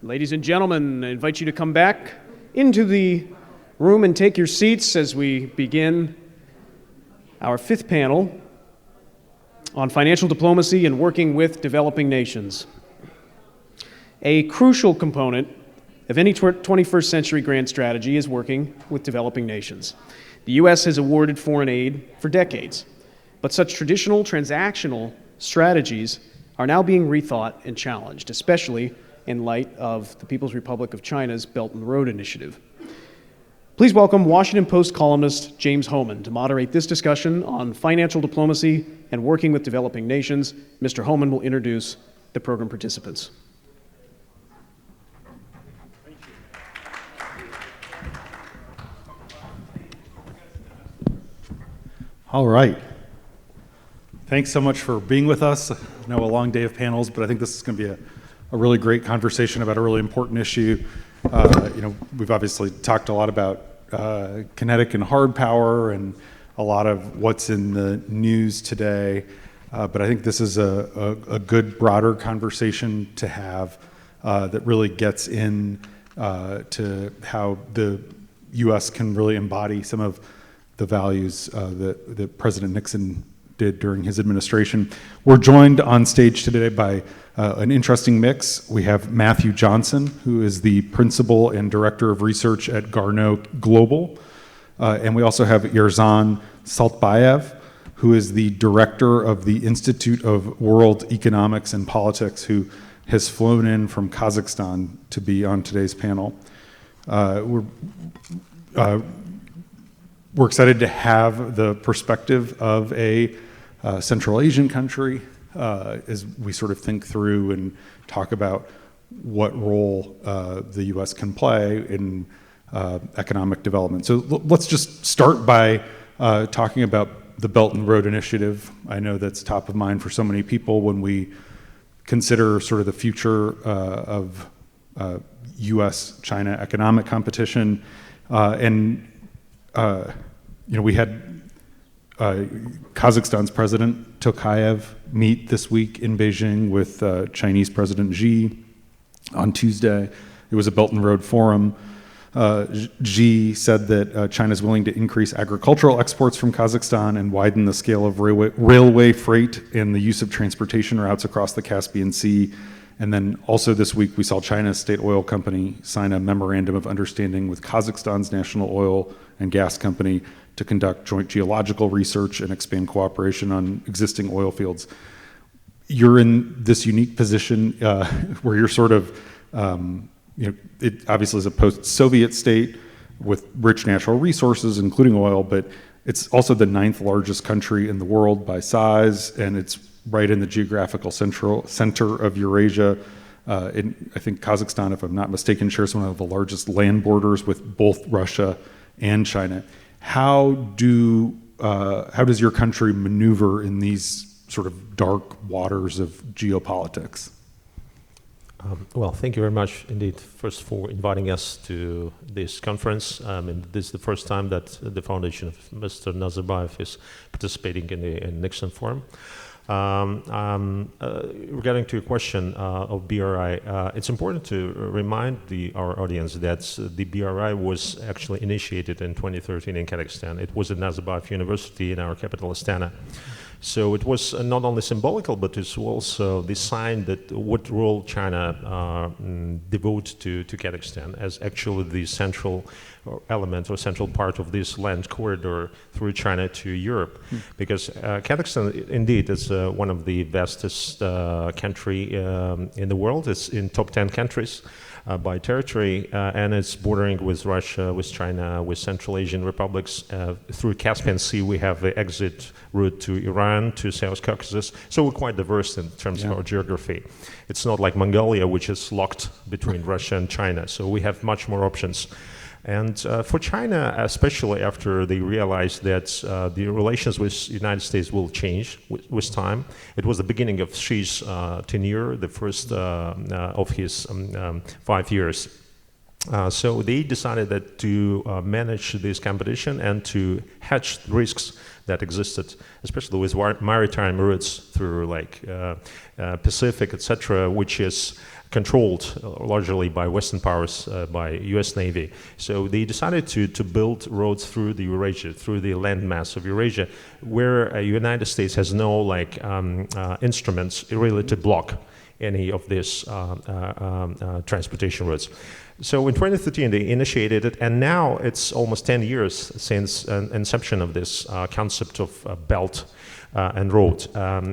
Ladies and gentlemen, I invite you to come back into the room and take your seats as we begin our fifth panel on financial diplomacy and working with developing nations. A crucial component of any 21st century grand strategy is working with developing nations. The U.S. has awarded foreign aid for decades, but such traditional transactional strategies are now being rethought and challenged, especially in light of the People's Republic of China's Belt and Road Initiative. Please welcome Washington Post columnist James Hohmann to moderate this discussion on financial diplomacy and working with developing nations. Mr. Hohmann will introduce the program participants. All right. Thanks so much for being with us. I know a long day of panels, but I think this is going to be a really great conversation about a really important issue. We've obviously talked a lot about kinetic and hard power and a lot of what's in the news today, but I think this is a good broader conversation to have that really gets in to how the U.S. can really embody some of the values that President Nixon did during his administration. We're joined on stage today by an interesting mix. We have Matthew Johnson, who is the Principal and Director of Research at Garnaut Global. And we also have Yerzhan Saltybayev, who is the Director of the Institute of World Economics and Politics, who has flown in from Kazakhstan to be on today's panel. We're excited to have the perspective of a Central Asian country as we sort of think through and talk about what role the U.S. can play in economic development. So let's just start by talking about the Belt and Road Initiative. I know that's top of mind for so many people when we consider sort of the future of U.S.-China economic competition. We had Kazakhstan's President Tokayev meet this week in Beijing with Chinese President Xi on Tuesday. It was a Belt and Road Forum. Xi said that China is willing to increase agricultural exports from Kazakhstan and widen the scale of railway freight and the use of transportation routes across the Caspian Sea. And then also this week, we saw China's state oil company sign a memorandum of understanding with Kazakhstan's national oil and gas company to conduct joint geological research and expand cooperation on existing oil fields. You're in this unique position where you're sort of, it obviously is a post-Soviet state with rich natural resources, including oil, but it's also the 9th largest country in the world by size, and it's right in the geographical center of Eurasia. I think Kazakhstan, if I'm not mistaken, shares one of the largest land borders with both Russia and China. How does your country maneuver in these sort of dark waters of geopolitics? Well, thank you very much indeed, first for inviting us to this conference. And this is the first time that the foundation of Mr. Nazarbayev is participating in the Nixon Forum. Regarding to your question of BRI, it's important to remind our audience that the BRI was actually initiated in 2013 in Kazakhstan. It was at Nazarbayev University in our capital, Astana. So it was not only symbolical, but it's also the sign that what role China devotes to Kazakhstan as actually the central element or central part of this land corridor through China to Europe. Because Kazakhstan indeed is one of the vastest country in the world. It's in top 10 countries by territory, and it's bordering with Russia, with China, with Central Asian republics. Through Caspian Sea, we have the exit route to Iran, to South Caucasus. So we're quite diverse in terms of our geography. It's not like Mongolia, which is locked between Russia and China. So we have much more options. And for China, especially after they realized that the relations with the United States will change with time, it was the beginning of Xi's tenure, the first of his 5 years. So they decided that to manage this competition and to hedge risks that existed, especially with maritime routes through like Pacific, etc., which is controlled largely by Western powers, by U.S. Navy. So they decided to build roads through the Eurasia, through the landmass of Eurasia, where the United States has no instruments really to block any of these transportation routes. So in 2013 they initiated it, and now it's almost 10 years since inception of this concept of Belt and Road.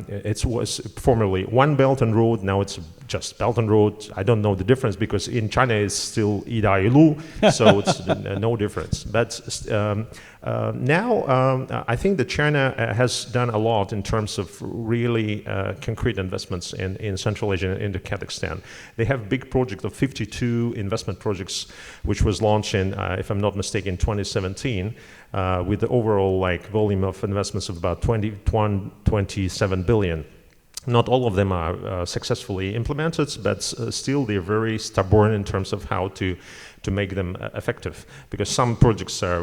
It was formerly One Belt and Road, now it's just Belt and Road. I don't know the difference because in China it's still Idailu, so it's no difference. But now I think that China has done a lot in terms of really concrete investments in Central Asia and into Kazakhstan. They have a big project of 52 investment projects, which was launched in, if I'm not mistaken, 2017, with the overall volume of investments of about 27 billion. Not all of them are successfully implemented, but still they're very stubborn in terms of how to make them effective, because some projects are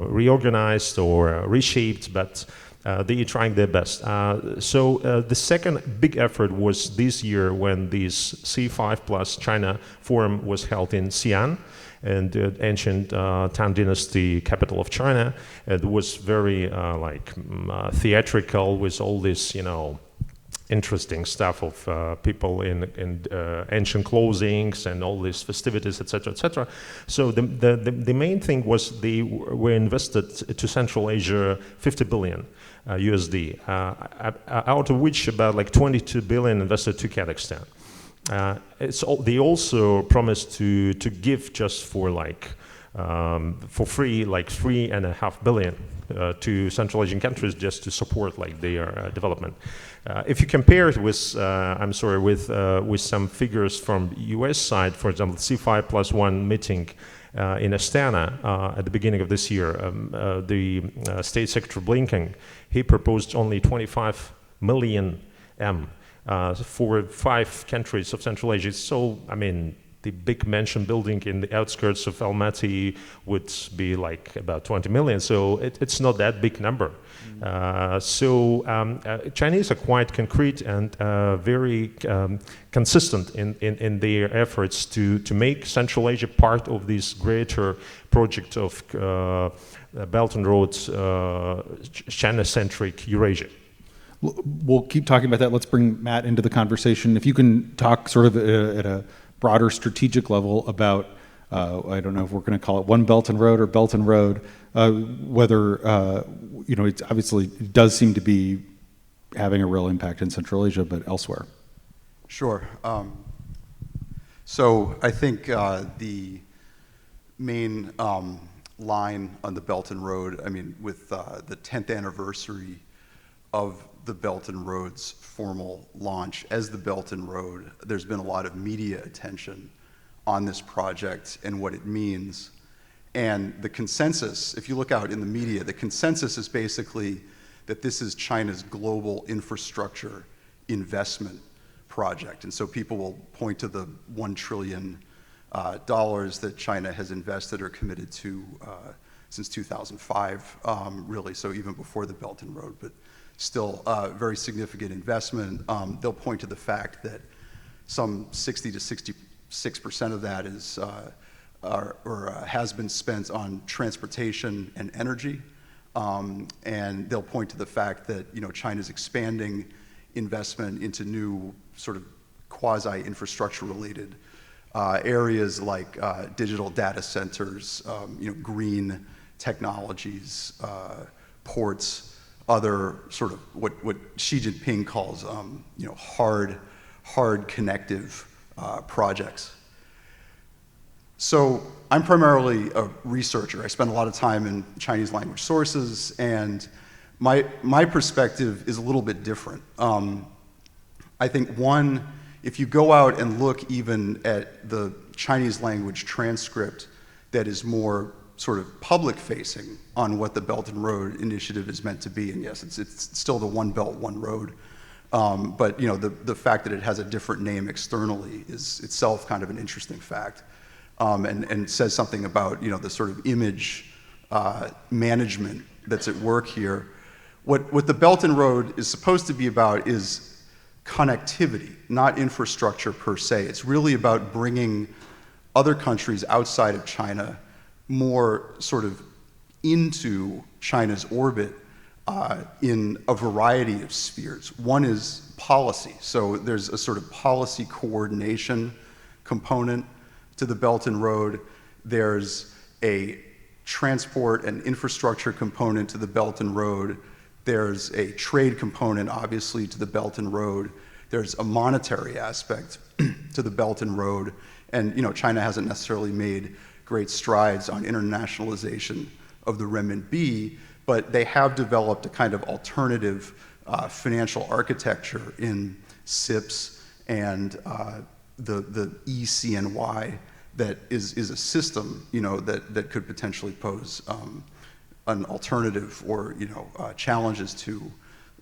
reorganized or reshaped, but they're trying their best. So the second big effort was this year when this C5 plus China forum was held in Xi'an, and the ancient Tang Dynasty capital of China. It was very theatrical with all this, interesting stuff of people in ancient clothings and all these festivities, etc., etc. So the main thing was they were invested to Central Asia 50 billion USD, out of which about 22 billion invested to Kazakhstan. They also promised to give just for free, 3.5 billion to Central Asian countries just to support their development. If you compare it with, with some figures from U.S. side, for example, C5+1 meeting in Astana at the beginning of this year, the State Secretary Blinken, he proposed only 25 million for 5 countries of Central Asia. So, the big mansion building in the outskirts of Almaty would be about 20 million. So it's not that big number. Chinese are quite concrete and very consistent in their efforts to make Central Asia part of this greater project of Belt and Roads, China-centric Eurasia. We'll keep talking about that. Let's bring Matt into the conversation. If you can talk sort of at a broader strategic level about, I don't know if we're going to call it One Belt and Road or Belt and Road, whether, it's obviously it does seem to be having a real impact in Central Asia, but elsewhere. Sure. So I think the main line on the Belt and Road, with the 10th anniversary of the Belt and Road's formal launch as the Belt and Road, there's been a lot of media attention on this project and what it means. And the consensus, if you look out in the media, the consensus is basically that this is China's global infrastructure investment project. And so people will point to the $1 trillion that China has invested or committed to since 2005, really, so even before the Belt and Road, but still very significant investment. They'll point to the fact that some 60 to 66% of that is has been spent on transportation and energy, and they'll point to the fact that China's expanding investment into new sort of quasi-infrastructure related areas like digital data centers, green technologies, ports, other sort of what Xi Jinping calls hard connective projects. So I'm primarily a researcher. I spend a lot of time in Chinese language sources, and my perspective is a little bit different. I think one, if you go out and look even at the Chinese language transcript that is more sort of public facing on what the Belt and Road Initiative is meant to be, and yes, it's still the One Belt, One Road, but the fact that it has a different name externally is itself kind of an interesting fact, and says something about the sort of image management that's at work here. What the Belt and Road is supposed to be about is connectivity, not infrastructure per se. It's really about bringing other countries outside of China more sort of into China's orbit in a variety of spheres. One is policy. So there's a sort of policy coordination component to the Belt and Road. There's a transport and infrastructure component to the Belt and Road. There's a trade component, obviously, to the Belt and Road. There's a monetary aspect to the Belt and Road. And China hasn't necessarily made great strides on internationalization of the renminbi, but they have developed a kind of alternative financial architecture in CIPS and the ECNY that is a system, that could potentially pose an alternative or challenges to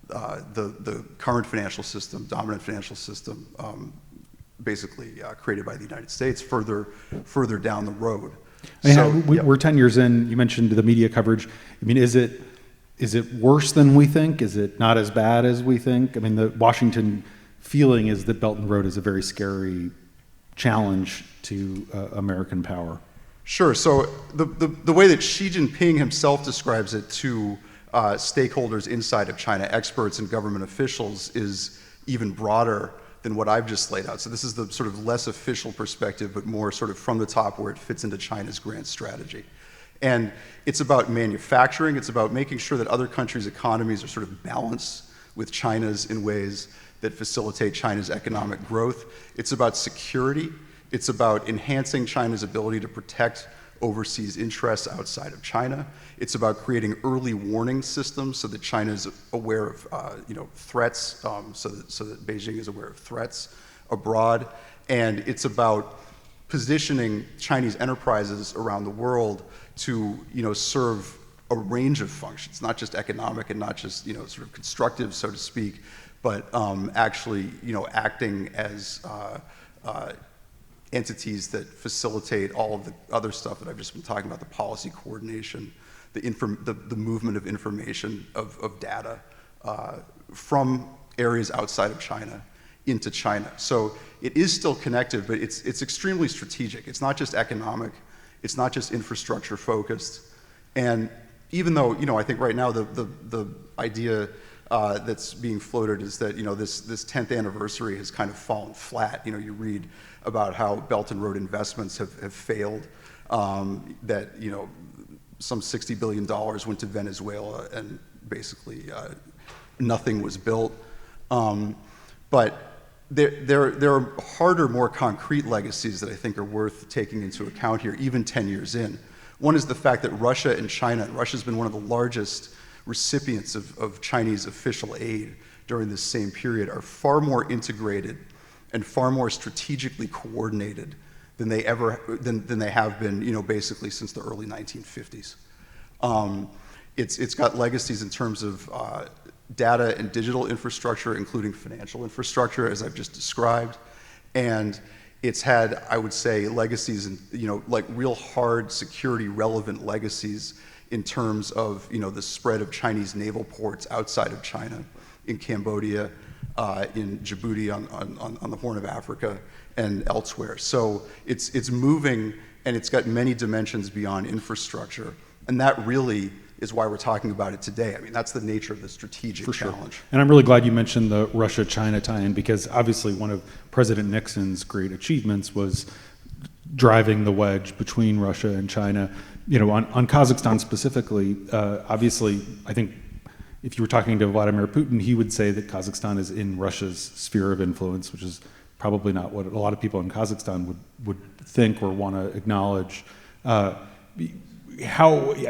the current financial system, dominant financial system, basically created by the United States further down the road. We're 10 years in. You mentioned the media coverage. I mean, is it worse than we think? Is it not as bad as we think? I mean, the Washington feeling is that Belt and Road is a very scary challenge to American power. Sure. So the way that Xi Jinping himself describes it to stakeholders inside of China, experts and government officials, is even broader than what I've just laid out. So this is the sort of less official perspective, but more sort of from the top where it fits into China's grand strategy. And it's about manufacturing. It's about making sure that other countries' economies are sort of balanced with China's in ways that facilitate China's economic growth. It's about security. It's about enhancing China's ability to protect overseas interests outside of China. It's about creating early warning systems so that China is aware of threats, so that Beijing is aware of threats abroad. And it's about positioning Chinese enterprises around the world to serve a range of functions, not just economic and not just sort of constructive, so to speak, but actually acting as entities that facilitate all of the other stuff that I've just been talking about: the policy coordination, the movement of information, of data from areas outside of China into China. So it is still connected, but it's extremely strategic. It's not just economic. It's not just infrastructure focused. And even though I think right now the idea that's being floated is that this 10th anniversary has kind of fallen flat. You read about how Belt and Road investments have failed, that some $60 billion went to Venezuela and basically nothing was built. But there are harder, more concrete legacies that I think are worth taking into account here, even 10 years in. One is the fact that Russia and China, Russia's been one of the largest recipients of Chinese official aid during this same period, are far more integrated and far more strategically coordinated than they have been, basically since the early 1950s. It's got legacies in terms of data and digital infrastructure, including financial infrastructure, as I've just described, and it's had, I would say, legacies in like real hard security relevant legacies in terms of the spread of Chinese naval ports outside of China, in Cambodia, in Djibouti on the Horn of Africa, and elsewhere. So it's moving, and it's got many dimensions beyond infrastructure, and that really is why we're talking about it today. I mean, that's the nature of the strategic challenge. And I'm really glad you mentioned the Russia-China tie-in, because obviously one of President Nixon's great achievements was driving the wedge between Russia and China. On Kazakhstan specifically, obviously, I think if you were talking to Vladimir Putin, he would say that Kazakhstan is in Russia's sphere of influence, which is probably not what a lot of people in Kazakhstan would think or want to acknowledge. I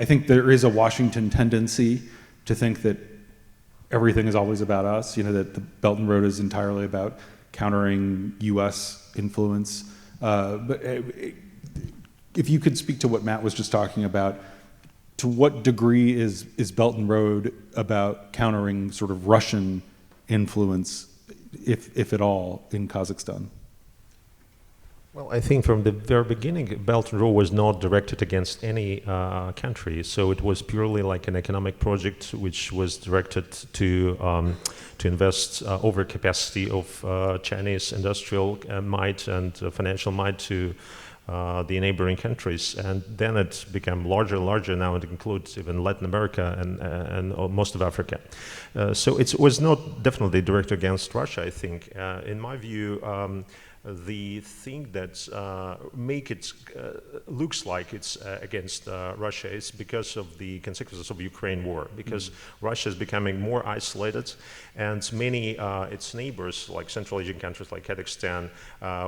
think there is a Washington tendency to think that everything is always about us, that the Belt and Road is entirely about countering U.S. influence. But if you could speak to what Matt was just talking about, to what degree is Belt and Road about countering sort of Russian influence, if at all, in Kazakhstan? Well, I think from the very beginning, Belt and Road was not directed against any country. So it was purely like an economic project, which was directed to invest overcapacity of Chinese industrial might and financial might to the neighboring countries, and then it became larger and larger. Now it includes even Latin America and most of Africa. So it was not definitely directed against Russia, I think. In my view, the thing that make it looks like it's against Russia is because of the consequences of Ukraine war, because Russia is becoming more isolated, and many its neighbors, like Central Asian countries like Kazakhstan,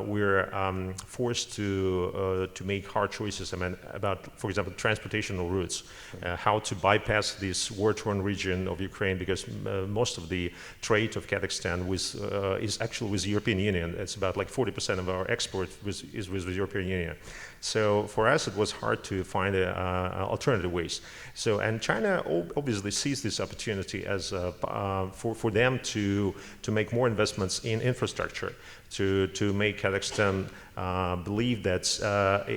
were forced to make hard choices. I mean, about, for example, transportational routes, how to bypass this war-torn region of Ukraine, because most of the trade of Kazakhstan is actually with the European Union. It's about like 40% of our export is with the European Union. So for us, it was hard to find alternative ways. So, and China obviously sees this opportunity as for them to make more investments in infrastructure, to make Kazakhstan believe that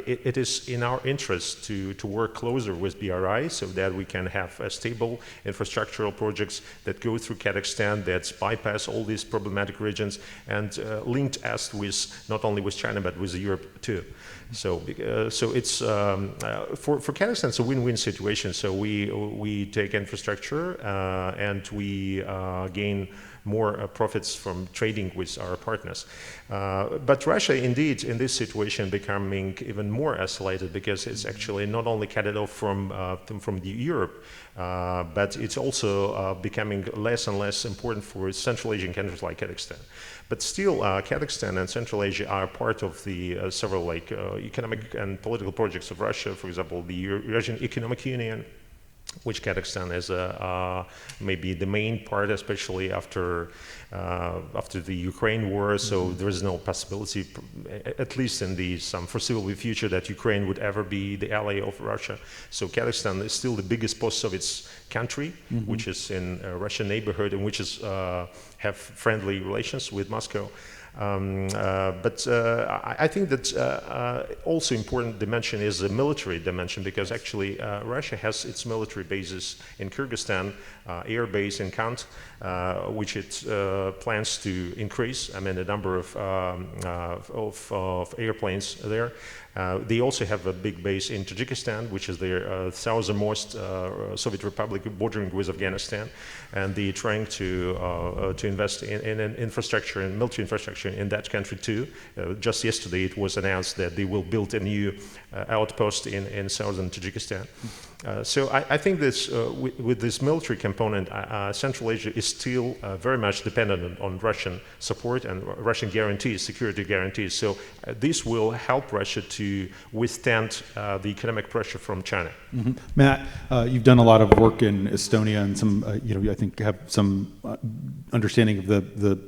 it is in our interest to work closer with BRI, so that we can have stable infrastructural projects that go through Kazakhstan, that bypass all these problematic regions, and linked us with not only with China but with Europe too. So it's for Kazakhstan, it's a win-win situation. So we take infrastructure and we gain more profits from trading with our partners. But Russia, indeed, in this situation, becoming even more isolated, because it's actually not only cut it off from the Europe, but it's also becoming less and less important for Central Asian countries like Kazakhstan. But still, Kazakhstan and Central Asia are part of the several like economic and political projects of Russia. For example, the Eurasian Economic Union, which Kazakhstan is maybe the main part, especially after the Ukraine war. So there is no possibility, at least in some foreseeable future, that Ukraine would ever be the ally of Russia. So Kazakhstan is still the biggest post-Soviet country, which is in a Russian neighborhood and which is have friendly relations with Moscow. But I think that also important dimension is the military dimension, because actually Russia has its military bases in Kyrgyzstan, air base in Kant, which it plans to increase. I mean, the number of airplanes there. They also have a big base in Tajikistan, which is their southernmost Soviet republic bordering with Afghanistan, and they're trying to invest in infrastructure and military infrastructure in that country too. Just yesterday, it was announced that they will build a new outpost in southern Tajikistan. So I think this, with this military component, Central Asia is still very much dependent on Russian support and Russian guarantees, security guarantees. So this will help Russia to withstand the economic pressure from China. Matt, you've done a lot of work in Estonia and some, I think have some understanding of the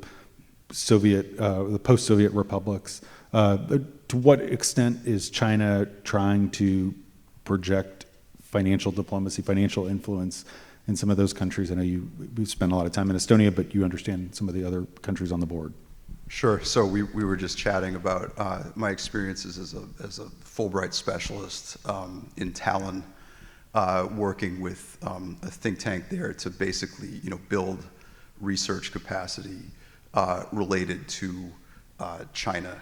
Soviet, the post-Soviet republics. To what extent is China trying to project financial diplomacy, financial influence in some of those countries? I know we've spent a lot of time in Estonia, but you understand some of the other countries on the board. Sure. So we were just chatting about my experiences as a Fulbright specialist in Tallinn, working with a think tank there to basically build research capacity related to China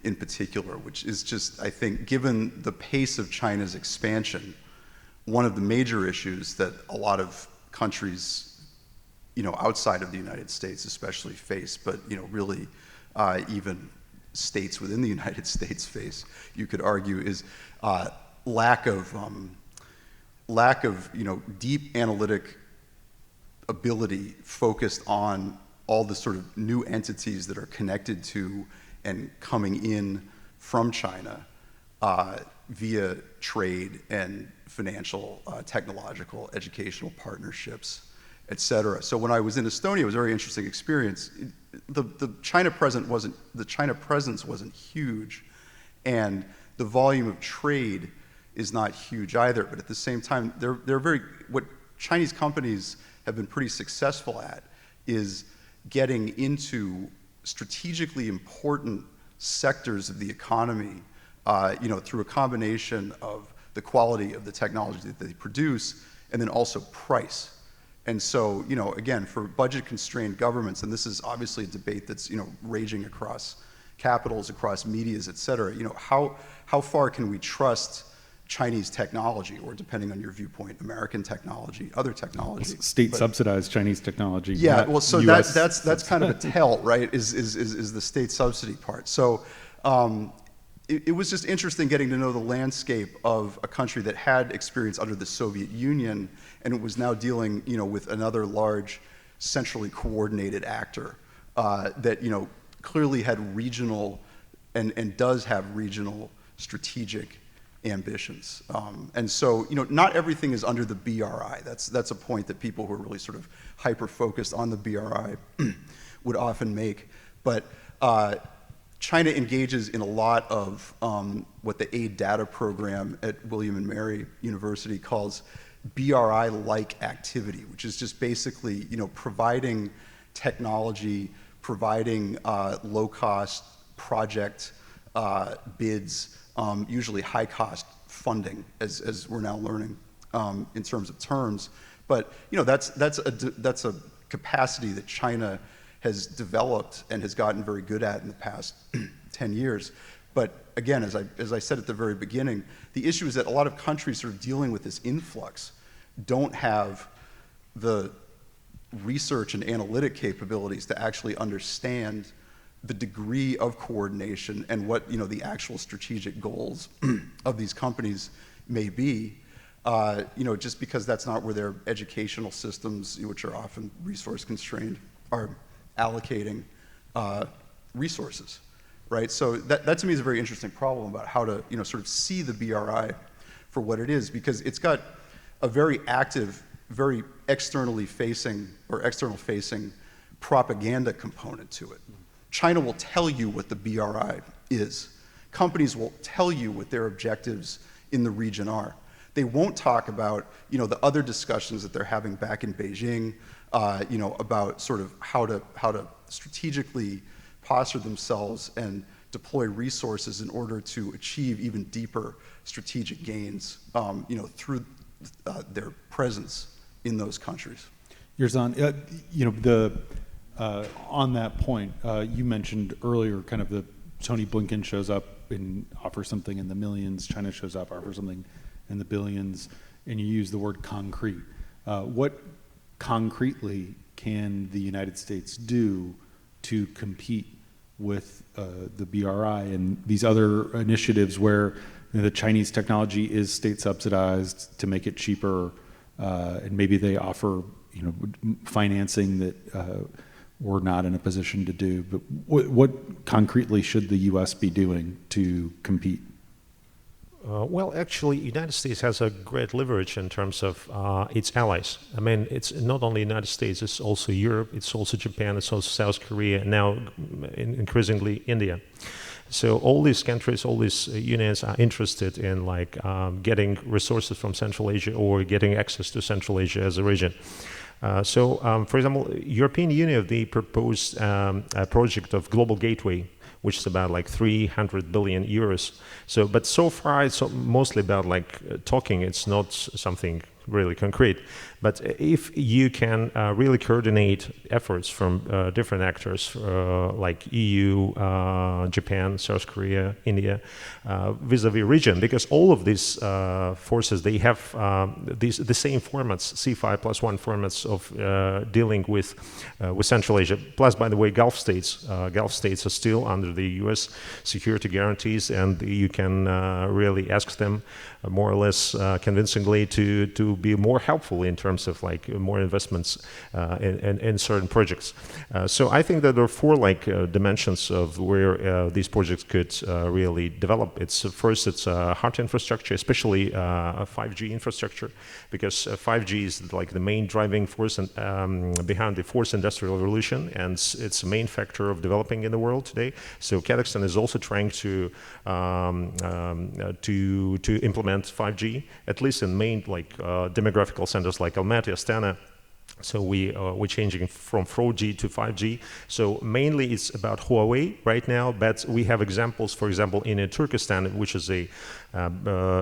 in particular, which is just, I think, given the pace of China's expansion, one of the major issues that a lot of countries, outside of the United States especially face, but really even states within the United States face, you could argue, is lack of deep analytic ability focused on all the sort of new entities that are connected to and coming in from China via trade and financial, technological, educational partnerships, et cetera. So when I was in Estonia, it was a very interesting experience. The China presence wasn't huge, and the volume of trade is not huge either. But at the same time, what Chinese companies have been pretty successful at is getting into strategically important sectors of the economy, through a combination of the quality of the technology that they produce and then also price. And so, again, for budget-constrained governments, and this is obviously a debate that's, raging across capitals, across medias, et cetera, how far can we trust Chinese technology, or depending on your viewpoint, American technology, other technology? State-subsidized Chinese technology. Yeah, well, so US that's kind of a tell, right, is the state subsidy part. So it was just interesting getting to know the landscape of a country that had experience under the Soviet Union, and it was now dealing, with another large, centrally coordinated actor that, clearly had regional and does have regional strategic ambitions. And so, not everything is under the BRI. That's a point that people who are really sort of hyper-focused on the BRI would often make. But China engages in a lot of what the aid data program at William and Mary University calls BRI-like activity, which is just basically, providing technology, providing low-cost project bids, usually high-cost funding, as we're now learning in terms of terms. But that's a capacity that China has developed and has gotten very good at in the past 10 years. But again, as I said at the very beginning, the issue is that a lot of countries sort of dealing with this influx don't have the research and analytic capabilities to actually understand the degree of coordination and what the actual strategic goals of these companies may be. Just because that's not where their educational systems, which are often resource constrained, are allocating resources, right? So that to me is a very interesting problem about how to sort of see the BRI for what it is, because it's got a very active, very external facing propaganda component to it. China will tell you what the BRI is. Companies will tell you what their objectives in the region are. They won't talk about the other discussions that they're having back in Beijing, about sort of how to strategically posture themselves and deploy resources in order to achieve even deeper strategic gains, through their presence in those countries. Yerzhan, on that point, you mentioned earlier kind of the Tony Blinken shows up and offers something in the millions, China shows up, offers something in the billions, and you use the word concrete. What concretely can the United States do to compete with the BRI and these other initiatives where the Chinese technology is state subsidized to make it cheaper, and maybe they offer financing that we're not in a position to do? But what concretely should the U.S. be doing to compete? Well, actually, United States has a great leverage in terms of its allies. I mean, it's not only United States, it's also Europe, it's also Japan, it's also South Korea, and now increasingly India. So all these countries, all these unions are interested in getting resources from Central Asia or getting access to Central Asia as a region. For example, European Union, they proposed a project of global gateway, which is about 300 billion euros. But so far it's mostly about talking. It's not something really concrete. But if you can really coordinate efforts from different actors like EU, Japan, South Korea, India, vis-a-vis region, because all of these forces, they have the same formats, C5+1 formats of dealing with Central Asia. Plus, by the way, Gulf states are still under the U.S. security guarantees, and you can really ask them more or less convincingly to be more helpful in terms of more investments in certain projects. So I think that there are four dimensions of where these projects could really develop. First, it's hard infrastructure, especially 5G infrastructure, because 5G is the main driving force behind the fourth industrial revolution, and it's a main factor of developing in the world today. So Kazakhstan is also trying to implement 5G, at least in main demographical centers like Almaty, Astana, So we're changing from 4G to 5G. So mainly it's about Huawei right now, but we have examples, for example, in Turkestan, which is a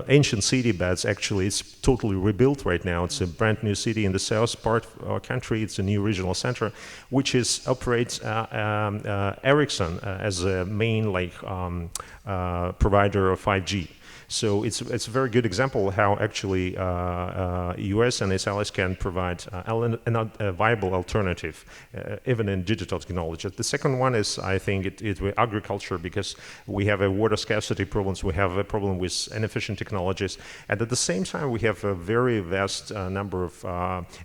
ancient city, but actually it's totally rebuilt right now. It's a brand new city in the south part of our country. It's a new regional center, which operates Ericsson as a main provider of 5G. So it's a very good example how actually US and its allies can provide a viable alternative, even in digital technology. The second one is, I think, it's agriculture, because we have a water scarcity problems, we have a problem with inefficient technologies, and at the same time we have a very vast number of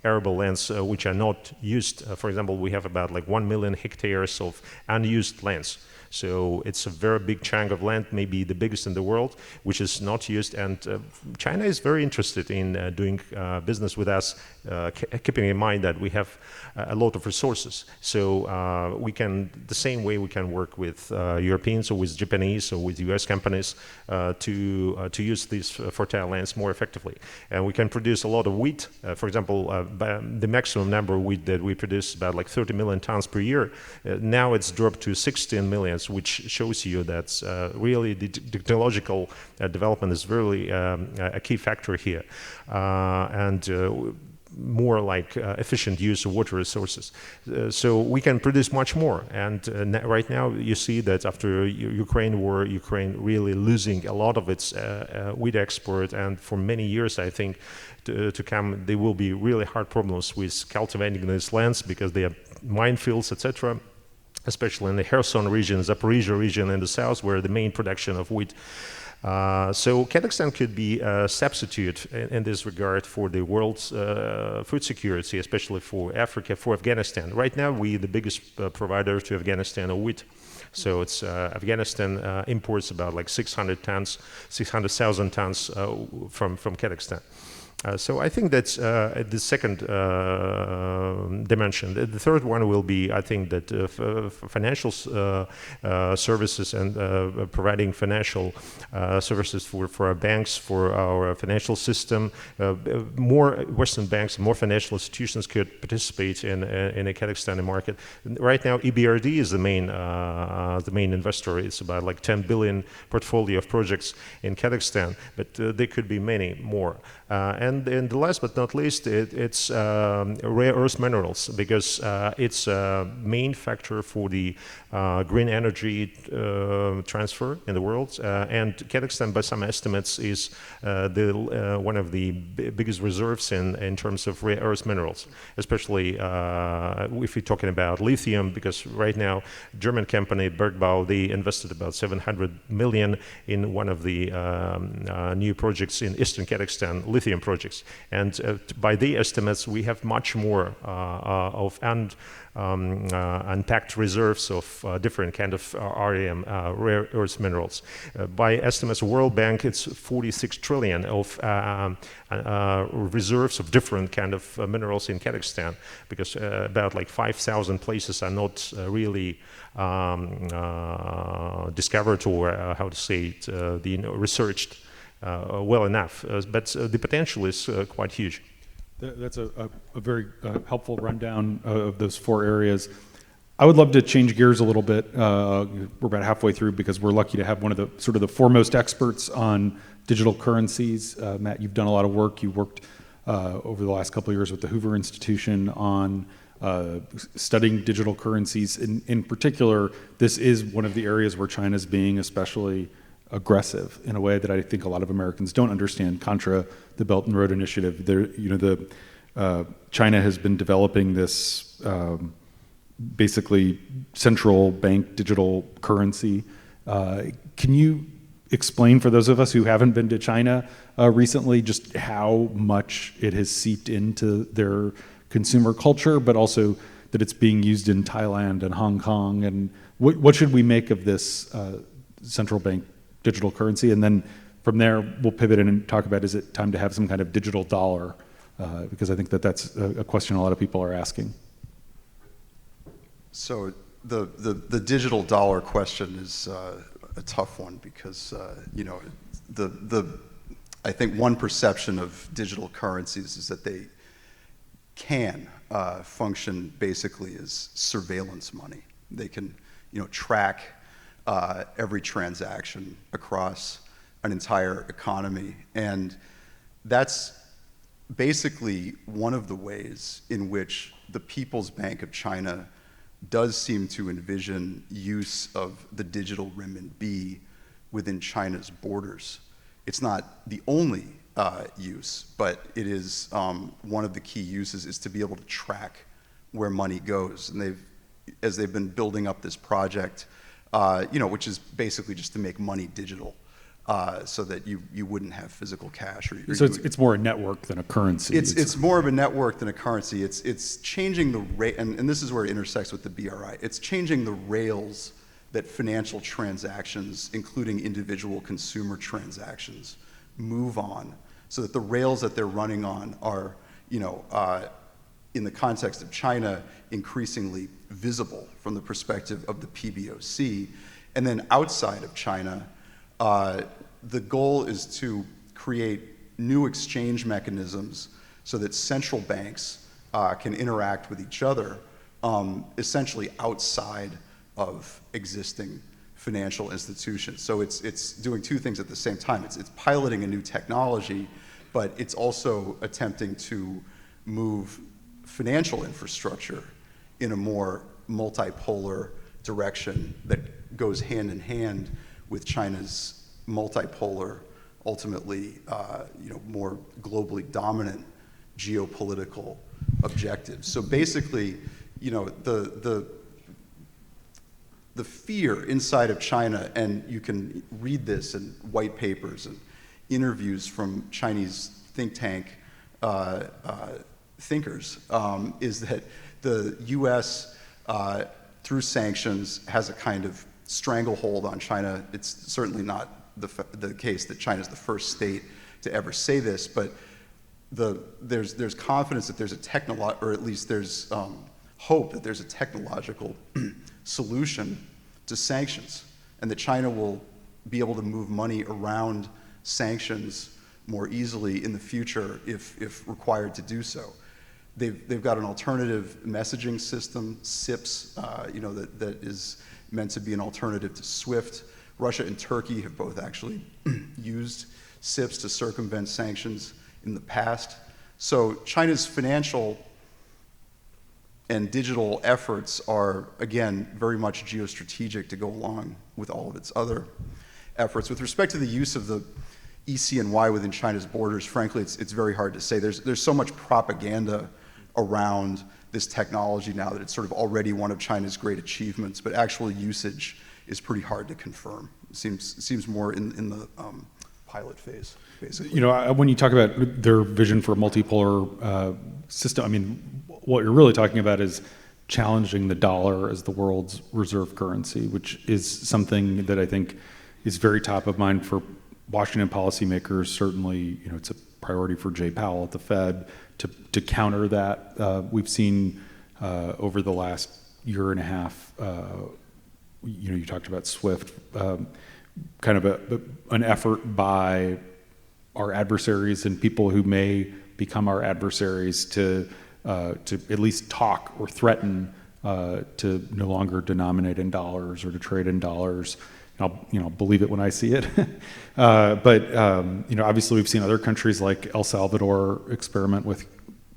arable lands which are not used. For example, we have about 1 million hectares of unused lands. So it's a very big chunk of land, maybe the biggest in the world, which is not used. And China is very interested in doing business with us, keeping in mind that we have a lot of resources. So the same way we can work with Europeans or with Japanese or with US companies to use these fertile lands more effectively. And we can produce a lot of wheat. For example, the maximum number of wheat that we produce is about 30 million tons per year. Now it's dropped to 16 million, which shows you that really the technological development is really a key factor here. More efficient use of water resources. So we can produce much more. And right now you see that after Ukraine war, Ukraine really losing a lot of its wheat export. And for many years, I think, to come, there will be really hard problems with cultivating these lands because they are minefields, etc., especially in the Kherson region, Zaporizhia region in the south, where the main production of wheat. So Kazakhstan could be a substitute in this regard for the world's food security, especially for Africa, for Afghanistan. Right now, we're the biggest provider to Afghanistan of wheat. So it's Afghanistan imports about 600,000 tons from Kazakhstan. So I think that's the second dimension. The third one will be, I think, that financial services and providing financial services for our banks, for our financial system. More Western banks, more financial institutions could participate in a Kazakhstani market. Right now, EBRD is the main investor. It's about 10 billion portfolio of projects in Kazakhstan, but there could be many more. And the last but not least, it's rare earth minerals, because it's a main factor for the green energy transfer in the world. And Kazakhstan, by some estimates, is one of the biggest reserves in terms of rare earth minerals, especially if we're talking about lithium, because right now, German company Bergbau, they invested about 700 million in one of the new projects in eastern Kazakhstan, lithium projects. And by the estimates, we have much more of untapped reserves of different kind of REM, rare earth minerals. By estimates of World Bank, it's 46 trillion of reserves of different kind of minerals in Kazakhstan, because about 5,000 places are not really discovered, or how to say it, researched well enough, but the potential is quite huge. That's a very helpful rundown of those four areas. I would love to change gears a little bit. We're about halfway through, because we're lucky to have one of the the foremost experts on digital currencies. Matt, you've done a lot of work. You worked over the last couple of years with the Hoover Institution on studying digital currencies. In particular, this is one of the areas where China's being especially aggressive in a way that I think a lot of Americans don't understand, contra the Belt and Road Initiative. China has been developing this basically central bank digital currency. Can you explain, for those of us who haven't been to China recently, just how much it has seeped into their consumer culture, but also that it's being used in Thailand and Hong Kong, and what should we make of this central bank digital currency? And then from there, we'll pivot in and talk about, is it time to have some kind of digital dollar? Because I think that's a question a lot of people are asking. So the digital dollar question is a tough one, because I think one perception of digital currencies is that they can function basically as surveillance money. They can, track every transaction across an entire economy, and that's basically one of the ways in which the People's Bank of China does seem to envision use of the digital renminbi within China's borders. It's not the only use, but it is one of the key uses is to be able to track where money goes. And as they've been building up this project, which is basically just to make money digital, so that you wouldn't have physical cash. So it's more a network than a currency. It's more of a network than a currency. It's changing the and this is where it intersects with the BRI. It's changing the rails that financial transactions, including individual consumer transactions, move on, so that the rails that they're running on are, in the context of China, increasingly visible from the perspective of the PBOC. And then outside of China, the goal is to create new exchange mechanisms so that central banks can interact with each other, essentially outside of existing financial institutions. So it's doing two things at the same time. It's piloting a new technology, but it's also attempting to move financial infrastructure in a more multipolar direction that goes hand in hand with China's multipolar, ultimately, more globally dominant geopolitical objectives. So basically, the fear inside of China, and you can read this in white papers and interviews from Chinese think tank thinkers, is that the U.S., through sanctions, has a kind of stranglehold on China. It's certainly not the case that China is the first state to ever say this, but there's confidence that there's or at least there's hope that there's a technological solution to sanctions, and that China will be able to move money around sanctions more easily in the future if required to do so. They've got an alternative messaging system, SIPS, that is meant to be an alternative to SWIFT. Russia and Turkey have both actually used SIPS to circumvent sanctions in the past. So China's financial and digital efforts are, again, very much geostrategic to go along with all of its other efforts. With respect to the use of the ECNY within China's borders, frankly, it's very hard to say. There's so much propaganda around this technology now that it's sort of already one of China's great achievements, but actual usage is pretty hard to confirm. It seems more in the pilot phase, basically. When you talk about their vision for a multipolar system, I mean, what you're really talking about is challenging the dollar as the world's reserve currency, which is something that I think is very top of mind for Washington policymakers. Certainly, it's a priority for Jay Powell at the Fed to counter that. We've seen over the last year and a half, you talked about SWIFT, kind of an effort by our adversaries and people who may become our adversaries to at least talk or threaten to no longer denominate in dollars or to trade in dollars. I'll believe it when I see it. But obviously we've seen other countries like El Salvador experiment with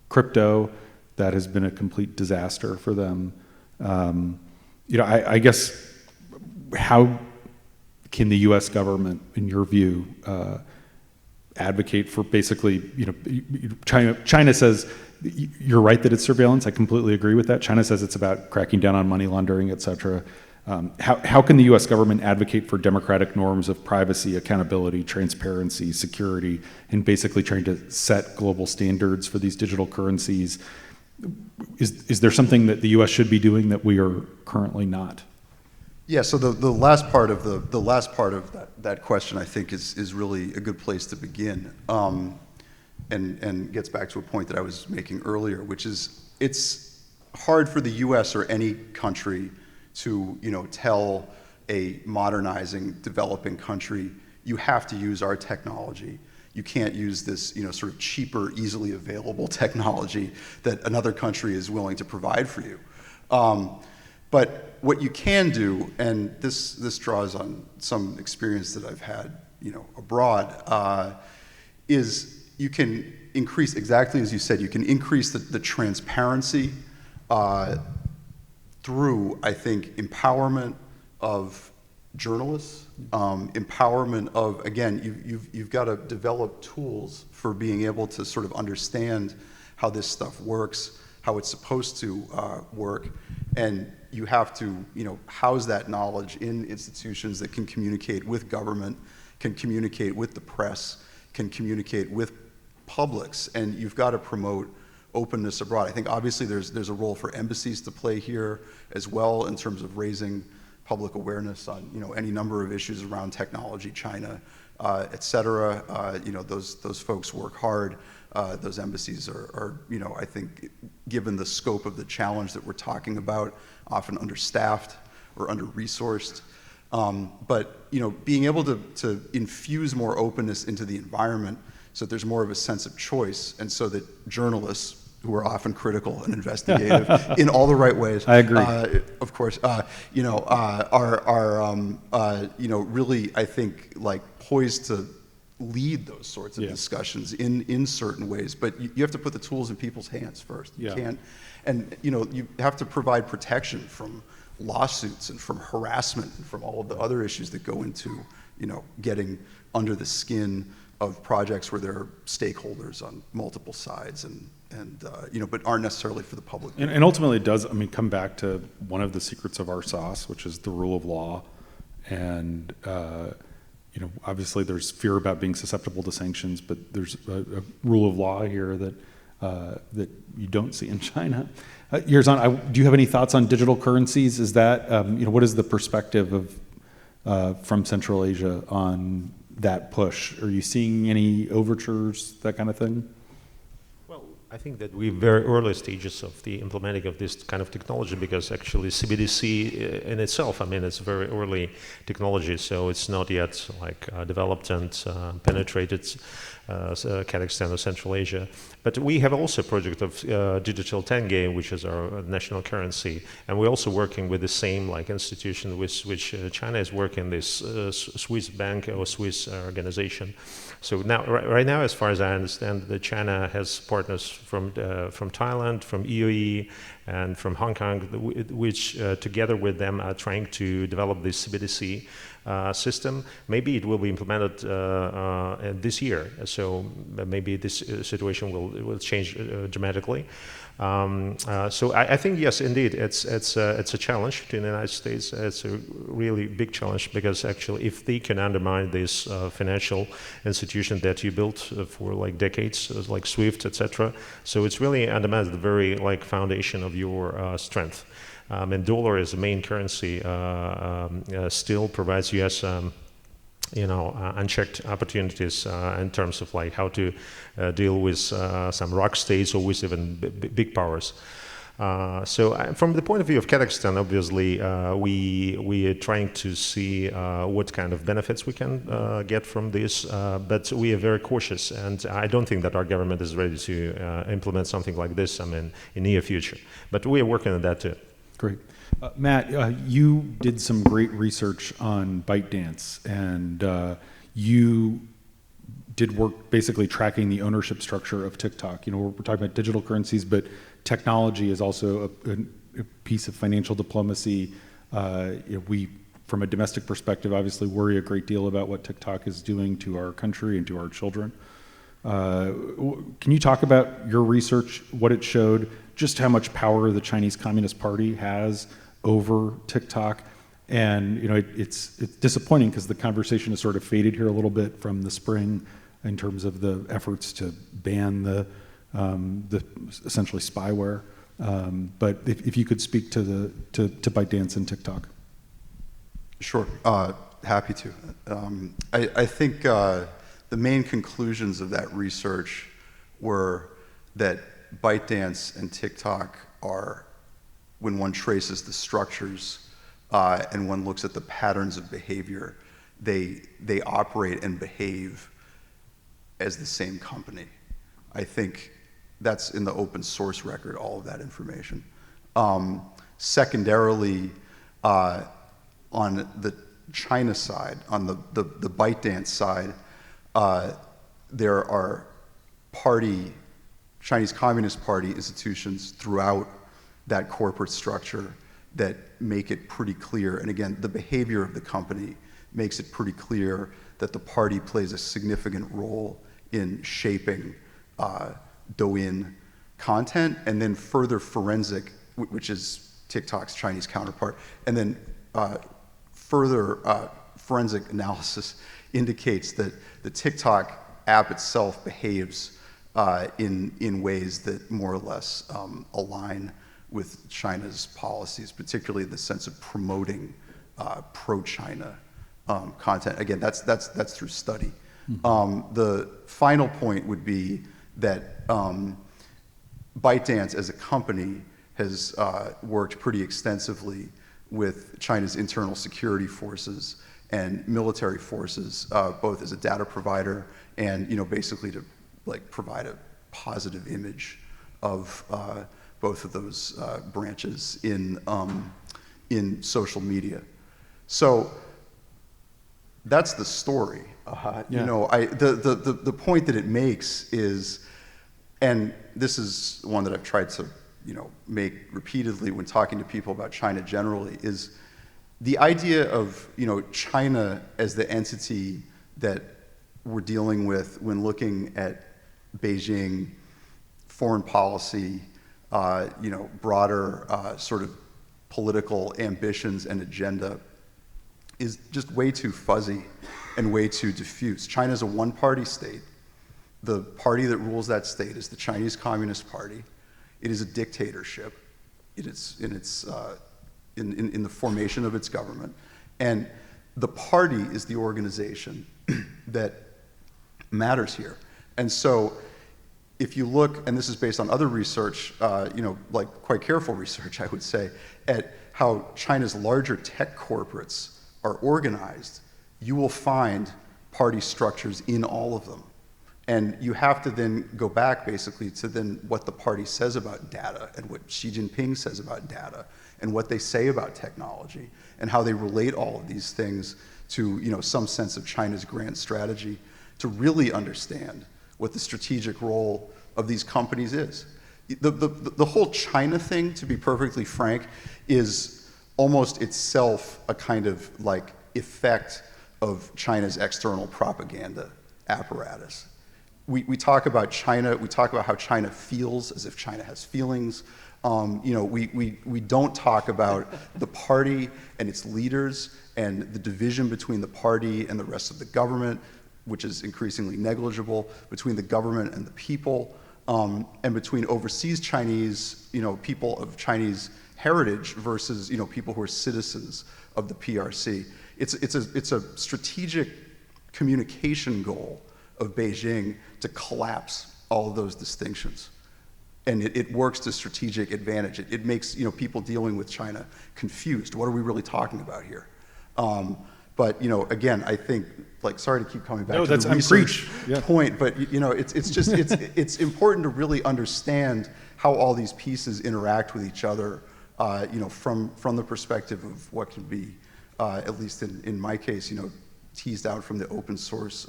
crypto. That has been a complete disaster for them. I guess, how can the U.S. government, in your view, advocate for basically, China says, you're right that it's surveillance. I completely agree with that. China says it's about cracking down on money laundering, et cetera. How can the U.S. government advocate for democratic norms of privacy, accountability, transparency, security, and basically trying to set global standards for these digital currencies? Is there something that the U.S. should be doing that we are currently not? Yeah. So the last part of that question, I think, is really a good place to begin, and gets back to a point that I was making earlier, which is it's hard for the U.S. or any country to tell a modernizing, developing country, you have to use our technology, You can't use this, sort of cheaper, easily available technology that another country is willing to provide for you. But what you can do, and this draws on some experience that I've had, abroad, is you can increase, exactly as you said, you can increase the transparency through, I think, empowerment of journalists, empowerment of, again, you've got to develop tools for being able to sort of understand how this stuff works, how it's supposed to work, and you have to, house that knowledge in institutions that can communicate with government, can communicate with the press, can communicate with publics, and you've got to promote openness abroad. I think obviously there's a role for embassies to play here as well in terms of raising public awareness on any number of issues around technology, China, et cetera. Those folks work hard. Those embassies are I think, given the scope of the challenge that we're talking about, often understaffed or under-resourced. But being able to infuse more openness into the environment so that there's more of a sense of choice, and so that journalists, who are often critical and investigative in all the right ways, I agree. of course, are really, I think, like poised to lead those sorts of discussions in certain ways. But you have to put the tools in people's hands first. You can't, and you have to provide protection from lawsuits and from harassment and from all of the other issues that go into getting under the skin of projects where there are stakeholders on multiple sides and but aren't necessarily for the public. And ultimately it does, come back to one of the secrets of our sauce, which is the rule of law. And, obviously there's fear about being susceptible to sanctions, but there's a rule of law here that you don't see in China. Yerzhan, do you have any thoughts on digital currencies? Is that, what is the perspective of from Central Asia on that push? Are you seeing any overtures, that kind of thing? Well, I think that we're very early stages of the implementing of this kind of technology, because actually CBDC in itself, it's very early technology, so it's not yet developed and penetrated Kazakhstan or Central Asia. But we have also a project of digital tenge, which is our national currency, and we're also working with the same institution with which China is working, this Swiss bank or Swiss organization. So now, right now, as far as I understand, that China has partners from Thailand, from EOE, and from Hong Kong, which together with them are trying to develop this CBDC system. Maybe it will be implemented this year, so maybe this situation will change dramatically. So I think, yes, indeed, it's a challenge to the United States. It's a really big challenge, because actually, if they can undermine this financial institution that you built for decades, like SWIFT, etc., so it's really undermines the very foundation of your strength. And dollar as the main currency still provides U.S. Unchecked opportunities in terms of how to deal with some rock states or with even big powers. So from the point of view of Kazakhstan, obviously, we are trying to see what kind of benefits we can get from this, but we are very cautious, and I don't think that our government is ready to implement something like this, in near future. But we are working on that too. Great. Matt, you did some great research on ByteDance, and you did work basically tracking the ownership structure of TikTok. We're talking about digital currencies, but technology is also a piece of financial diplomacy. We, from a domestic perspective, obviously worry a great deal about what TikTok is doing to our country and to our children. Can you talk about your research, what it showed, just how much power the Chinese Communist Party has over TikTok? And it's disappointing, because the conversation has sort of faded here a little bit from the spring in terms of the efforts to ban the essentially spyware. But if you could speak to ByteDance and TikTok. Sure, happy to. I think the main conclusions of that research were that ByteDance and TikTok are, when one traces the structures and one looks at the patterns of behavior, they operate and behave as the same company. I think that's in the open source record, all of that information. Secondarily, on the China side, on the ByteDance side, there are Chinese Communist Party institutions throughout that corporate structure that make it pretty clear, and again, the behavior of the company makes it pretty clear that the party plays a significant role in shaping Douyin content, and then further forensic, which is TikTok's Chinese counterpart, and then further forensic analysis indicates that the TikTok app itself behaves in ways that more or less align with China's policies, particularly in the sense of promoting pro-China content. Again, that's through study. The final point would be that ByteDance as a company has worked pretty extensively with China's internal security forces and military forces, both as a data provider and basically to provide a positive image of both of those branches in social media. So that's the story. The point that it makes is, and this is one that I've tried to make repeatedly when talking to people about China generally, is the idea of China as the entity that we're dealing with when looking at Beijing foreign policy, broader sort of political ambitions and agenda is just way too fuzzy and way too diffuse. China's a one-party state. The party that rules that state is the Chinese Communist Party. It is a dictatorship. It is in the formation of its government, and the party is the organization that matters here. And so, if you look, and this is based on other research, quite careful research, I would say, at how China's larger tech corporates are organized, you will find party structures in all of them. And you have to then go back basically to then what the party says about data and what Xi Jinping says about data and what they say about technology and how they relate all of these things to some sense of China's grand strategy to really understand what the strategic role of these companies is. The whole China thing, to be perfectly frank, is almost itself a kind of effect of China's external propaganda apparatus. We talk about China, we talk about how China feels as if China has feelings. We don't talk about the party and its leaders and the division between the party and the rest of the government, which is increasingly negligible, between the government and the people, and between overseas Chinese, people of Chinese heritage versus, people who are citizens of the PRC. It's a strategic communication goal of Beijing to collapse all of those distinctions. And it works to strategic advantage. It makes people dealing with China confused. What are we really talking about here? But again, I think sorry to keep coming back to the research point, but it's important to really understand how all these pieces interact with each other. From the perspective of what can be, at least in my case, teased out from the open source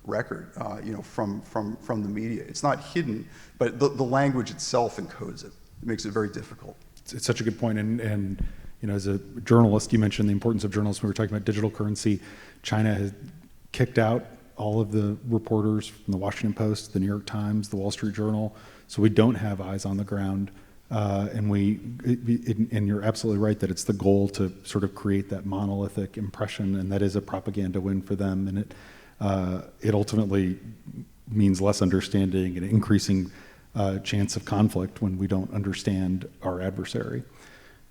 record, from the media. It's not hidden, but the language itself encodes it. It makes it very difficult. It's such a good point, and as a journalist, you mentioned the importance of journalists. We were talking about digital currency. China has kicked out all of the reporters from the Washington Post, the New York Times, the Wall Street Journal, so we don't have eyes on the ground. And you're absolutely right that it's the goal to sort of create that monolithic impression, and that is a propaganda win for them. And it ultimately means less understanding and increasing chance of conflict when we don't understand our adversary.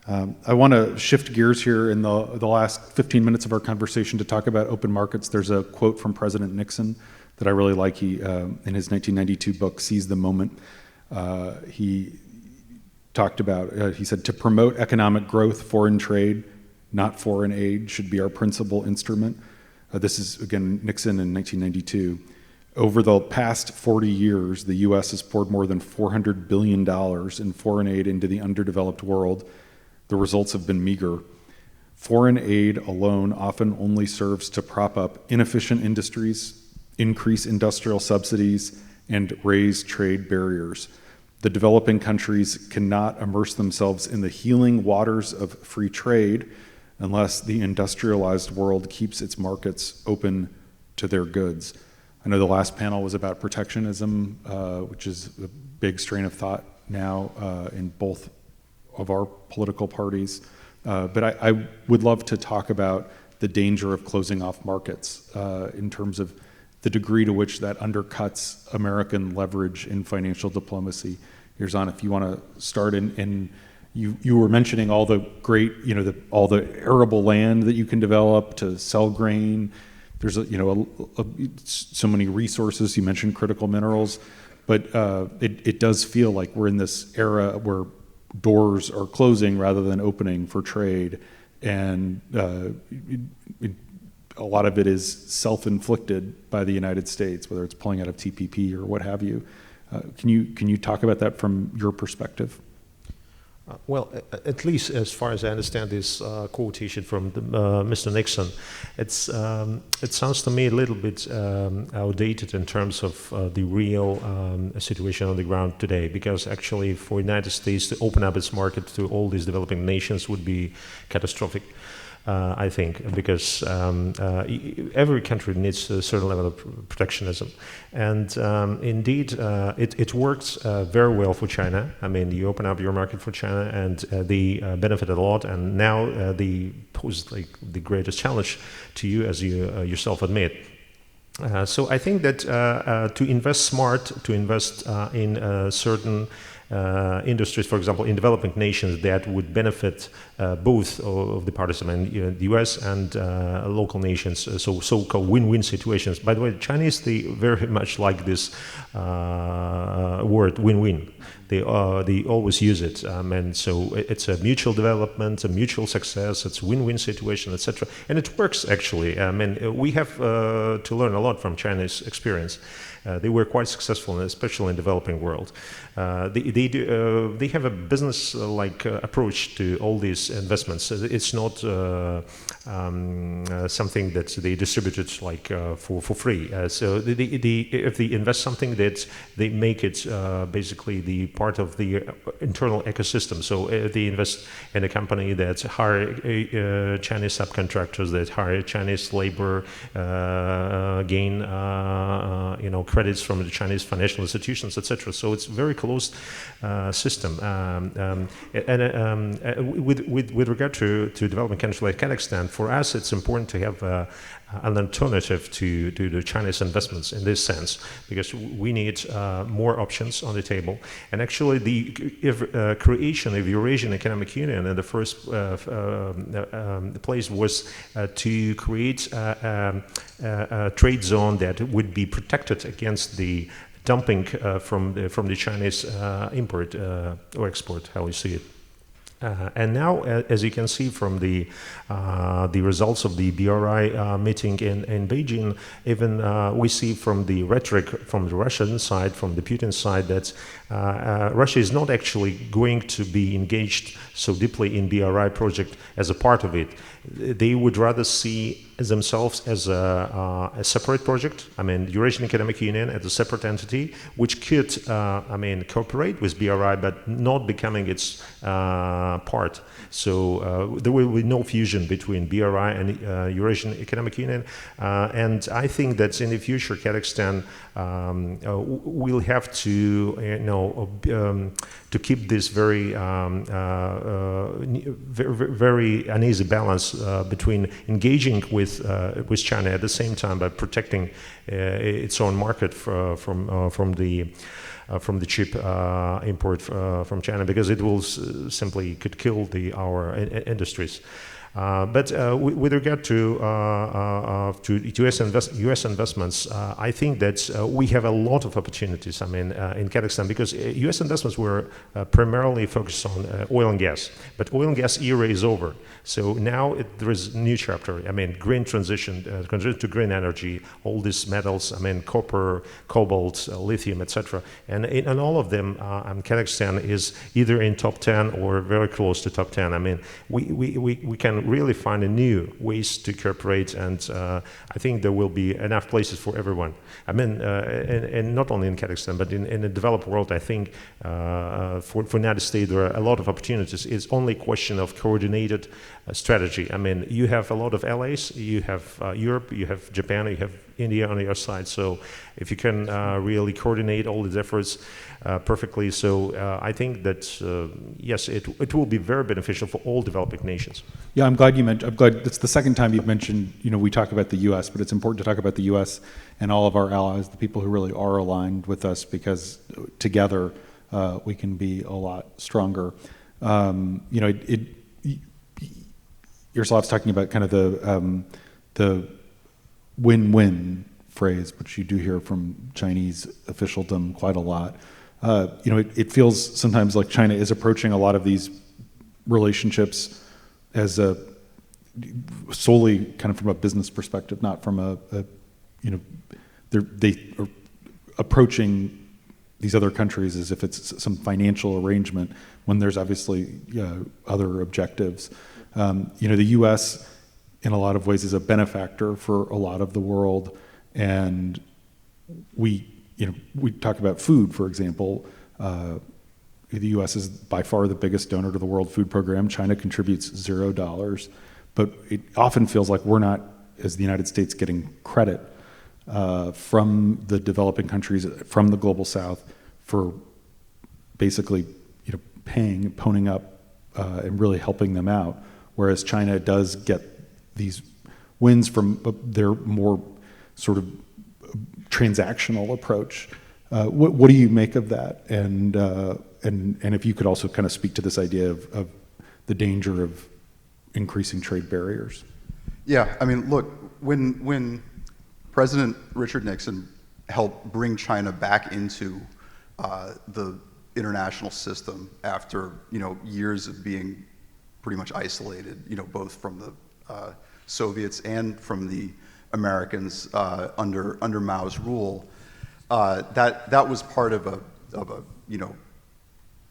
I want to shift gears here in the last 15 minutes of our conversation to talk about open markets. There's a quote from President Nixon that I really like. He, in his 1992 book, Seize the Moment, he talked about, he said, to promote economic growth, foreign trade, not foreign aid, should be our principal instrument. This is, again, Nixon in 1992. Over the past 40 years, the U.S. has poured more than $400 billion in foreign aid into the underdeveloped world. The results have been meager. Foreign aid alone often only serves to prop up inefficient industries, increase industrial subsidies, and raise trade barriers. The developing countries cannot immerse themselves in the healing waters of free trade unless the industrialized world keeps its markets open to their goods. I know the last panel was about protectionism, which is a big strain of thought now in both of our political parties. But I would love to talk about the danger of closing off markets in terms of the degree to which that undercuts American leverage in financial diplomacy. Yerzhan, if you want to start, and you were mentioning all the great, all the arable land that you can develop to sell grain. There's so many resources. You mentioned critical minerals, but it does feel like we're in this era where doors are closing rather than opening for trade, and a lot of it is self-inflicted by the United States, whether it's pulling out of TPP or what have you. Can you talk about that from your perspective? Well, at least as far as I understand this quotation from Mr. Nixon, it sounds to me a little bit outdated in terms of the real situation on the ground today, because actually for the United States to open up its market to all these developing nations would be catastrophic. I think, because every country needs a certain level of protectionism. And indeed, it works very well for China. I mean, you open up your market for China and they benefited a lot. And now they pose like the greatest challenge to you, as you yourself admit. So I think that to invest smart, to invest in certain industries, for example, in developing nations that would benefit both of the parties, I mean, the US and local nations, so-called win-win situations. By the way, the Chinese, they very much like this word win-win. They always use it, and so it's a mutual development, a mutual success, it's a win-win situation, etc. And it works actually. I mean, we have to learn a lot from China's experience. They were quite successful, especially in the developing world. They have a business-like approach to all these investments. It's not something that they distributed like for free. So if they invest something, that they make it basically the part of the internal ecosystem. So they invest in a company that hire Chinese subcontractors, that hire Chinese labor, gain credits from the Chinese financial institutions, etc. So it's a very closed system. With regard to developing countries like Kazakhstan, for us it's important to have an alternative to the Chinese investments in this sense, because we need more options on the table. And actually the creation of the Eurasian Economic Union in the first place was to create a trade zone that would be protected against the dumping from the Chinese import or export, how you see it. And now, as you can see from the results of the BRI meeting in Beijing, even we see from the rhetoric from the Russian side, from the Putin side, that Russia is not actually going to be engaged so deeply in BRI project as a part of it. They would rather see themselves as a separate project. I mean, Eurasian Economic Union as a separate entity, which could, cooperate with BRI, but not becoming its part. So there will be no fusion between BRI and Eurasian Economic Union. And I think that in the future, Kazakhstan will have to, to keep this very, very uneasy balance between engaging with China at the same time, by protecting its own market from the cheap import from China, because it will simply could kill our industries. With regard to U.S. investments, I think that we have a lot of opportunities. I mean, in Kazakhstan, because U.S. investments were primarily focused on oil and gas, but oil and gas era is over. So now there is a new chapter. I mean, green transition to green energy, all these metals. I mean, copper, cobalt, lithium, etc. And all of them, Kazakhstan is either in top 10 or very close to top 10. I mean, we can really find a new ways to cooperate, and I think there will be enough places for everyone. I mean, and not only in Kazakhstan, but in the developed world, I think for United States there are a lot of opportunities. It's only a question of coordinated strategy. I mean, you have a lot of allies, you have Europe, you have Japan, you have India on your side. So if you can really coordinate all these efforts perfectly, so I think that yes, it will be very beneficial for all developing nations. Yeah, I'm glad it's the second time you've mentioned, we talk about the U.S., but it's important to talk about the U.S. and all of our allies, the people who really are aligned with us, because together we can be a lot stronger. Yaroslav's talking about kind of the win-win phrase, which you do hear from Chinese officialdom quite a lot. It feels sometimes like China is approaching a lot of these relationships as solely kind of from a business perspective, not from they are approaching these other countries as if it's some financial arrangement when there's obviously other objectives. The U.S. in a lot of ways is a benefactor for a lot of the world, and we talk about food, for example. The U.S. is by far the biggest donor to the World Food Program. China contributes $0, but it often feels like we're not, as the United States, getting credit from the developing countries, from the global South, for basically ponying up and really helping them out. Whereas China does get these wins from their more sort of transactional approach. What do you make of that? And if you could also kind of speak to this idea of the danger of increasing trade barriers. Yeah, I mean, look, when President Richard Nixon helped bring China back into the international system after years of being pretty much isolated, both from the Soviets and from the Americans under Mao's rule. That was part of a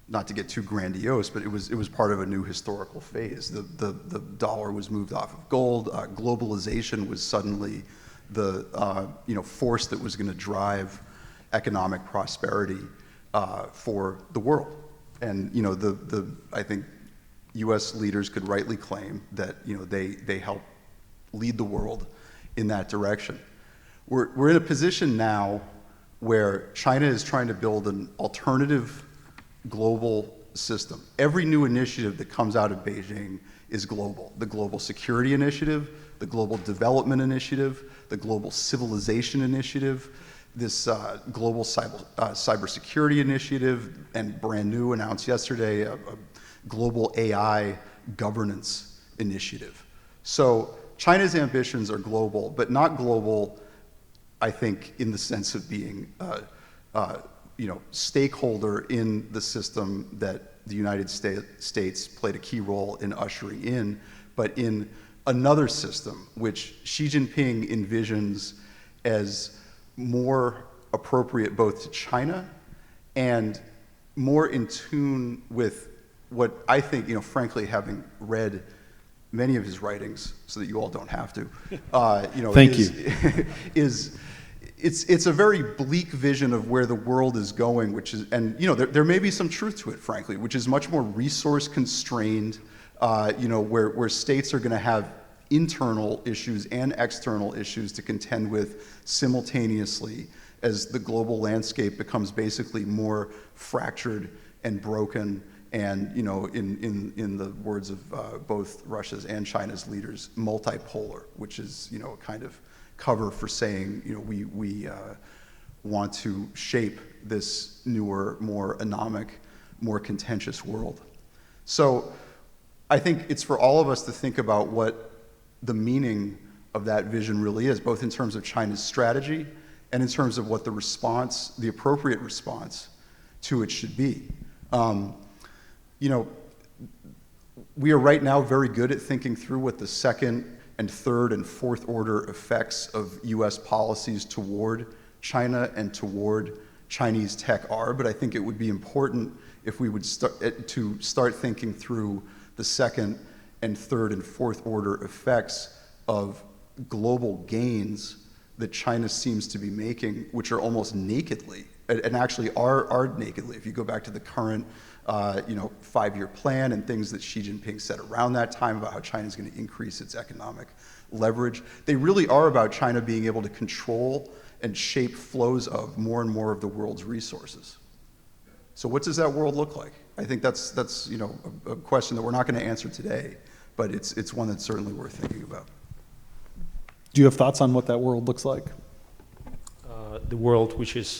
not to get too grandiose, but it was part of a new historical phase. The dollar was moved off of gold. Globalization was suddenly the force that was going to drive economic prosperity for the world. And I think U.S. leaders could rightly claim that they helped lead the world in that direction. We're in a position now where China is trying to build an alternative global system. Every new initiative that comes out of Beijing is global. The Global Security Initiative, the Global Development Initiative, the Global Civilization Initiative, this Global Cybersecurity Initiative, and brand new, announced yesterday, a Global AI Governance Initiative. So China's ambitions are global, but not global, I think, in the sense of being stakeholder in the system that the United States played a key role in ushering in, but in another system which Xi Jinping envisions as more appropriate both to China and more in tune with what I think, frankly, having read many of his writings, so that you all don't have to, Thank you. It's a very bleak vision of where the world is going, which is, and there may be some truth to it, frankly, which is much more resource constrained, where states are going to have internal issues and external issues to contend with simultaneously as the global landscape becomes basically more fractured and broken, and in the words of both Russia's and China's leaders, multipolar, which is a kind of cover for saying we want to shape this newer, more anomic, more contentious world. So I think it's for all of us to think about what the meaning of that vision really is, both in terms of China's strategy and in terms of what the response, the appropriate response to it should be. You know, we are right now very good at thinking through what the second and third and fourth order effects of US policies toward China and toward Chinese tech are, but I think it would be important if we would start thinking through the second and third and fourth order effects of global gains that China seems to be making, which are almost nakedly, and actually are nakedly. If you go back to the current 5-year plan and things that Xi Jinping said around that time about how China is going to increase its economic leverage, they really are about China being able to control and shape flows of more and more of the world's resources. So what does that world look like? I think that's a question that we're not going to answer today, but it's one that's certainly worth thinking about. Do you have thoughts on what that world looks like? The world which is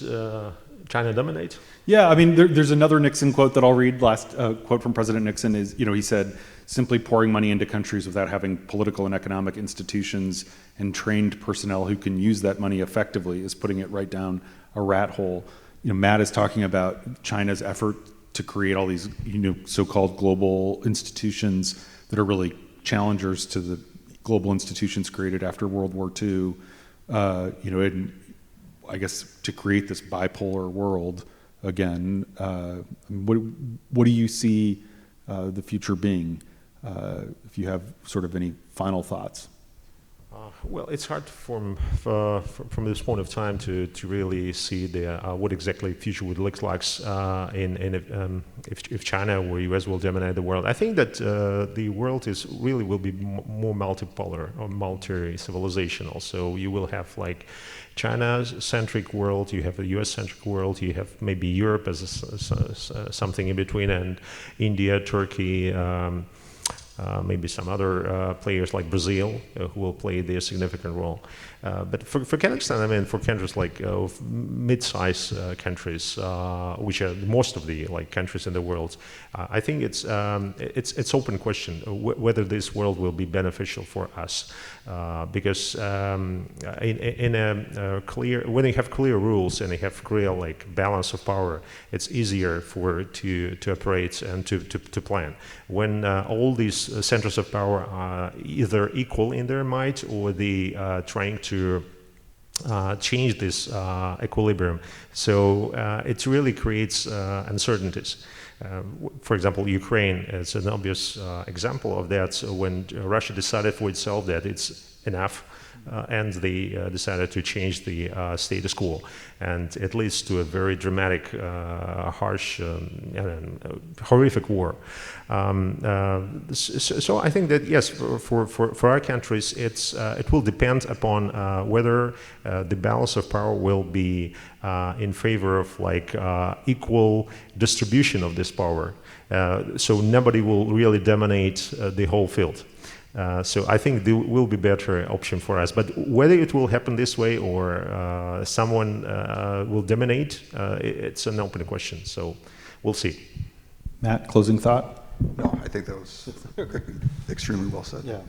China dominate? Yeah, I mean, there's another Nixon quote that I'll read. Last quote from President Nixon is, he said, simply pouring money into countries without having political and economic institutions and trained personnel who can use that money effectively is putting it right down a rat hole. Matt is talking about China's effort to create all these, so-called global institutions that are really challengers to the global institutions created after World War II, and I guess to create this bipolar world again. What do you see the future being? If you have sort of any final thoughts. Well, it's hard from this point of time to really see what exactly the future would look like if China or US will dominate the world. I think that the world will be more multipolar or multi-civilizational. So you will have like China-centric world, you have a US-centric world, you have maybe Europe as something in between, and India, Turkey. Maybe some other players like Brazil who will play their significant role. But for Kazakhstan, I mean, for countries like mid-sized countries, which are most of the countries in the world, I think it's open question whether this world will be beneficial for us, because in a clear, when you have clear rules and you have clear balance of power, it's easier to operate and to plan. When all these centers of power are either equal in their might or they trying to change this equilibrium. So it really creates uncertainties. For example, Ukraine is an obvious example of that. So when Russia decided for itself that it's enough, and they decided to change the status quo, and it leads to a very dramatic, harsh, horrific war. So I think that yes, for our countries, it will depend upon whether the balance of power will be in favor of equal distribution of this power. So nobody will really dominate the whole field. So I think there will be better option for us. But whether it will happen this way or someone will dominate, it's an open question. So we'll see. Matt, closing thought? No, I think that was extremely well said. Yeah.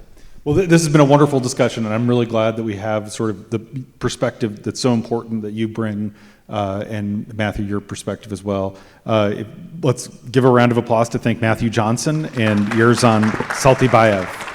Well, this has been a wonderful discussion, and I'm really glad that we have sort of the perspective that's so important that you bring, and Matthew, your perspective as well. Let's give a round of applause to thank Matthew Johnson and Yerzhan Saltybayev.